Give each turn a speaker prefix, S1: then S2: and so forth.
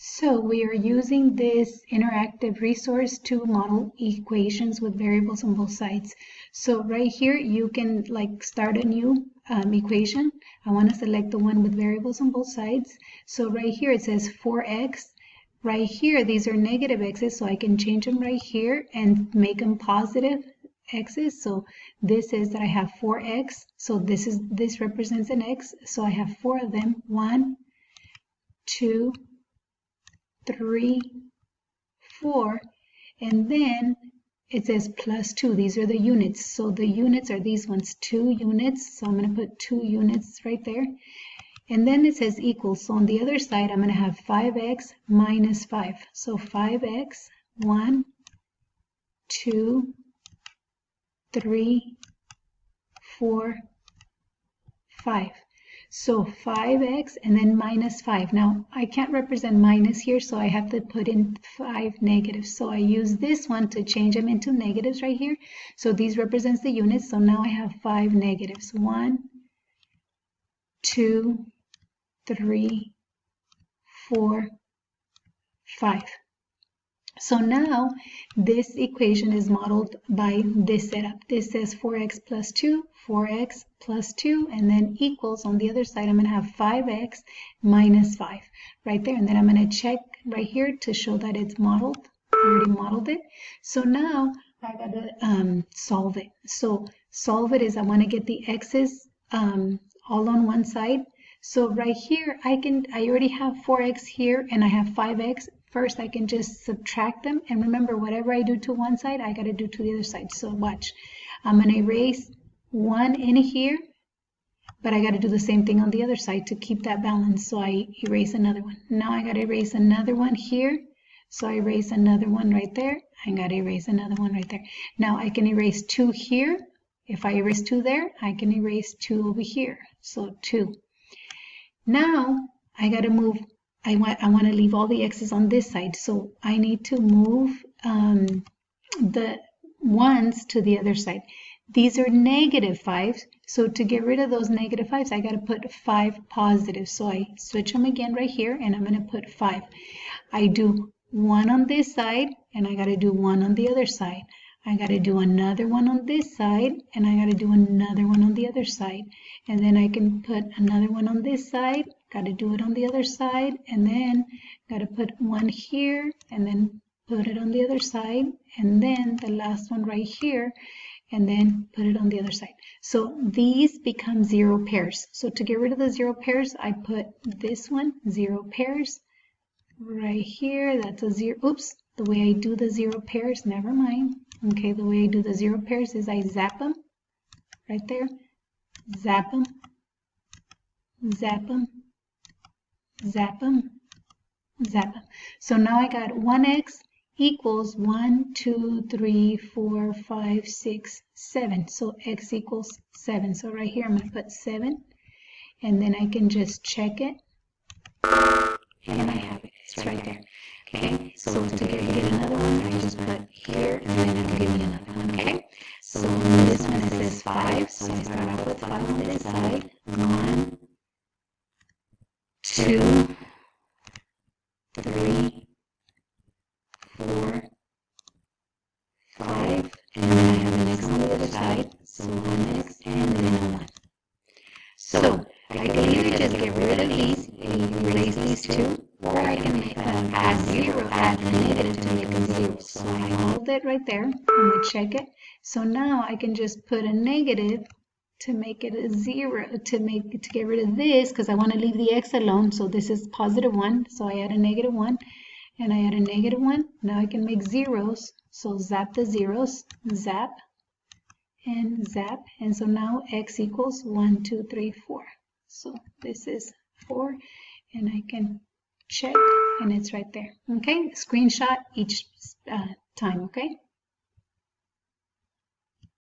S1: So we are using this interactive resource to model equations with variables on both sides. So right here, you can start a new equation. I want to select the one with variables on both sides. So right here, it says 4x. Right here, these are negative x's, so I can change them right here and make them positive x's. So this is that I have 4x. So this represents an x. So I have 4 of them. 1, 2, 3, 4, and then it says plus 2. These are the units. So the units are these ones, 2 units. So I'm going to put 2 units right there. And then it says equals. So on the other side, I'm going to have 5x minus 5. So 5x, 1, 2, 3, 4, 5. So 5x and then minus 5. Now, I can't represent minus here, so I have to put in 5 negatives. So I use this one to change them into negatives right here. So these represents the units. So now I have 5 negatives. 1, 2, 3, 4, 5. So now this equation is modeled by this setup. This says 4x plus 2, 4x plus 2, and then equals. On the other side, I'm going to have 5x minus 5 right there. And then I'm going to check right here to show that it's modeled. I already modeled it. So now I got to solve it. So solve it is I want to get the x's all on one side. So right here, I already have 4x here and I have 5x. First, I can just subtract them. And remember, whatever I do to one side, I got to do to the other side. So watch. I'm going to erase 1 in here, but I got to do the same thing on the other side to keep that balance. So I erase another one. Now I got to erase another one here. So I erase another one right there. I got to erase another one right there. Now I can erase 2 here. If I erase 2 there, I can erase 2 over here. So 2. Now I got to move. I want to leave all the x's on this side, so I need to move the 1's to the other side. These are negative 5s, so to get rid of those negative 5s, I got to put 5 positives. So I switch them again right here, and I'm going to put 5. I do 1 on this side, and I got to do 1 on the other side. I got to do another one on this side, and I got to do another one on the other side. And then I can put another one on this side, got to do it on the other side, and then got to put 1 here, and then put it on the other side, and then the last one right here, and then put it on the other side. So these become 0 pairs. So to get rid of the 0 pairs, I put this one, 0 pairs, right here. That's a 0. Oops, the way I do the 0 pairs, never mind. Okay, the way I do the 0 pairs is I zap them right there, zap them, zap them, zap them, zap them. So now I got 1x equals 1, 2, 3, 4, 5, 6, 7. So x equals 7. So right here I'm going to put 7, and then I can just check it, and I have it. It's right there. Okay, so to get another one, I just put here, and then it'll give me another one, okay? So this one it says 5, so I start off with 5 on this side. 1, 2, 3, 4, 5, and then I have an x on the other side, so 1x, and then a 1. So I can either just get rid of these, erase these 2, or I can add 0, add a negative to make them 0. So I hold it right there. I'm going to check it. So now I can just put a negative to make it a 0, to get rid of this, because I want to leave the x alone. So this is positive 1. So I add a negative 1, and I add a negative 1. Now I can make zeros. So zap the zeros, zap, and zap. And so now x equals 1, 2, 3, 4. So this is 4, and I can check, and it's right there. Okay, screenshot each time. Okay.